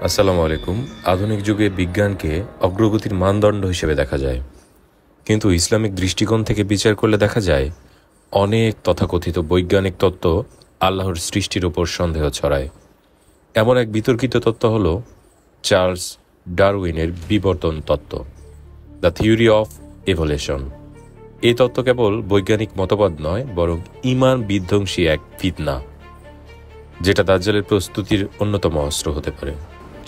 আসসালামু আলাইকুম। আধুনিক যুগে বিজ্ঞানকে অগ্রগতির মানদণ্ড হিসেবে দেখা যায়, কিন্তু ইসলামিক দৃষ্টিকোণ থেকে বিচার করলে দেখা যায় অনেক তথাকথিত বৈজ্ঞানিক তত্ত্ব আল্লাহর সৃষ্টির ওপর সন্দেহ ছড়ায়। এমন এক বিতর্কিত তত্ত্ব হল চার্লস ডারউইনের বিবর্তন তত্ত্ব, দ্য থিওরি অফ এভলিউশন। এই তত্ত্ব কেবল বৈজ্ঞানিক মতবাদ নয়, বরং ঈমান বিধ্বংসী এক ফিতনা, যেটা দাজ্জালের প্রস্তুতির অন্যতম অস্ত্র হতে পারে।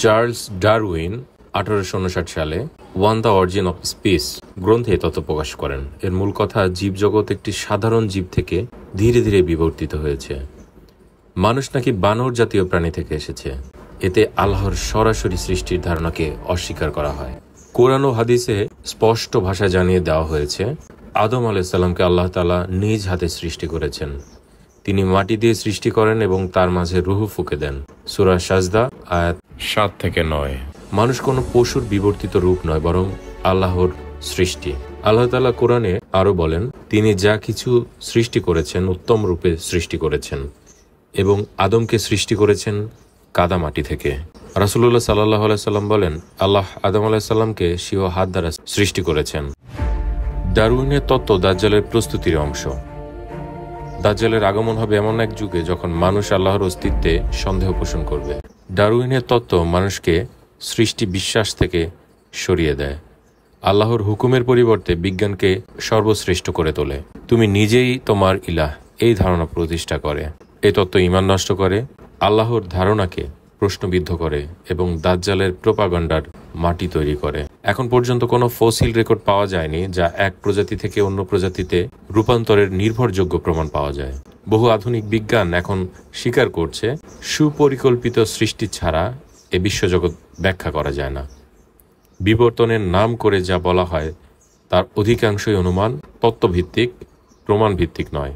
চার্লস ডারউইন 1859 সালে one the origin of spitz গ্রন্থে তত্ত্ব প্রকাশ করেন। এর মূল কথা, জীবজগৎ একটি সাধারণ জীব থেকে ধীরে ধীরে বিবর্তিত হয়েছে। মানুষ নাকি বানর জাতীয় প্রাণী থেকে এসেছে। এতে আল্লাহর সরাসরি সৃষ্টির ধারণাকে অস্বীকার করা হয়। কোরআন ও হাদিসে স্পষ্ট ভাষায় জানিয়ে দেওয়া হয়েছে, আদম আলাইহিস সালামকে আল্লাহ তাআলা নিজ হাতে সৃষ্টি করেছেন। তিনি মাটি দিয়ে সৃষ্টি করেন এবং তার মাঝে রূহ ফুঁকে দেন। সূরা সাজদা আয়াত 7 থেকে 9। মানুষ কোনো পশুর বিবর্তিত রূপ নয়, বরং আল্লাহর সৃষ্টি। আল্লাহ তাআলা কোরআনে আরো বলেন, তিনি যা কিছু সৃষ্টি করেছেন উত্তম রূপে সৃষ্টি করেছেন এবং আদমকে সৃষ্টি করেছেন কাদা মাটি থেকে। রাসূলুল্লাহ সাল্লাল্লাহু আলাইহি সাল্লাম বলেন, আল্লাহ আদম আলাইহিস সালামকে স্বীয় হাত দ্বারা সৃষ্টি করেছেন। ডারউইনের তত্ত্ব দাজ্জালের প্রস্তুতির অংশ। দাজ্জালের আগমন হবে এমন এক যুগে যখন মানুষ আল্লাহর অস্তিত্বে সন্দেহ পোষণ করবে। ডারউইনের তত্ত্ব মানুষকে সৃষ্টি বিশ্বাস থেকে সরিয়ে দেয়। আল্লাহর হুকুমের পরিবর্তে বিজ্ঞানকে সর্বশ্রেষ্ঠ করে তোলে। তুমি নিজেই তোমার ইলাহ, এই ধারণা প্রতিষ্ঠা করে। এই তত্ত্ব ঈমান নষ্ট করে, আল্লাহর ধারণাকে প্রশ্নবিদ্ধ করে এবং দাজ্জালের প্রোপাগান্ডার মাটি তৈরি করে। এখন পর্যন্ত কোনো ফসিল রেকর্ড পাওয়া যায়নি যা এক প্রজাতি থেকে অন্য প্রজাতিতে রূপান্তরের নির্ভরযোগ্য প্রমাণ পাওয়া যায়। বহু আধুনিক বিজ্ঞান এখন স্বীকার করছে, সুপরিকল্পিত সৃষ্টি ছাড়া এ বিশ্বজগৎ ব্যাখ্যা করা যায় না। বিবর্তনের নাম করে যা বলা হয় তার অধিকাংশই অনুমান, তত্ত্বভিত্তিক, প্রমাণভিত্তিক নয়।